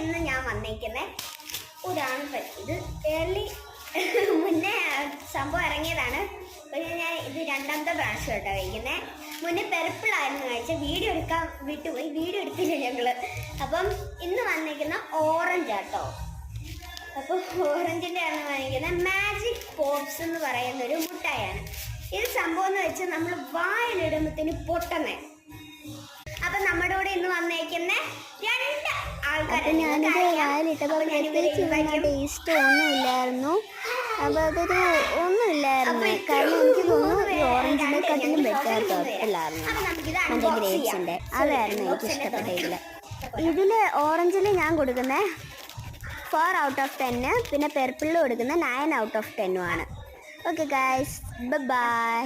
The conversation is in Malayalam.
ഇന്ന് ഞാൻ വന്നേക്കുന്നത് ഒരാൺപൻ. ഇത് ഏർലി മുന്നേ സംഭവം ഇറങ്ങിയതാണ്. പക്ഷേ ഞാൻ ഇത് രണ്ടാമത്തെ പ്രാവശ്യം കേട്ടോ കഴിക്കുന്നത്. മുന്നേ പെർപ്പിളായിരുന്നു കഴിച്ചത്. വീഡിയോ എടുക്കാൻ വിട്ടുപോയി, വീഡിയോ എടുത്തില്ല ഞങ്ങൾ. അപ്പം ഇന്ന് വന്നിരിക്കുന്ന ഓറഞ്ച് ആട്ടോ. അപ്പോൾ ഓറഞ്ചിൻ്റെ ആണ് വാങ്ങിക്കുന്നത്. മാജിക് പോപ്സ് എന്ന് പറയുന്നൊരു മുട്ടായാണ്. ഇത് സംഭവം എന്ന് വെച്ചാൽ നമ്മൾ വായിലിടുമ്പത്തിന് പൊട്ടുന്നേ. അപ്പം നമ്മുടെ കൂടെ ഇന്ന് വന്നേക്കുന്ന രണ്ട് ആൾക്കാരെ ഞാനിത് വായിലിട്ടപ്പോൾ പ്രത്യേകിച്ച് ടേസ്റ്റ് ഒന്നുമില്ലായിരുന്നു. അപ്പോൾ അതൊരു ഒന്നുമില്ലായിരുന്നു. കാരണം എനിക്ക് തോന്നുന്നു ഈ ഓറഞ്ചിനെക്കാട്ടിലും ബെറ്റർ പർപ്പിളായിരുന്നു. മറ്റേ ഗ്രേപ്സിൻ്റെ അതായിരുന്നു എനിക്ക് ഇഷ്ടപ്പെട്ടതിൽ. ഇതിൽ ഓറഞ്ചിൽ ഞാൻ കൊടുക്കുന്നത് 4 out of 10, പിന്നെ പെർപ്പിളിൽ കൊടുക്കുന്നത് 9 out of 10 ആണ്. Okay guys, by.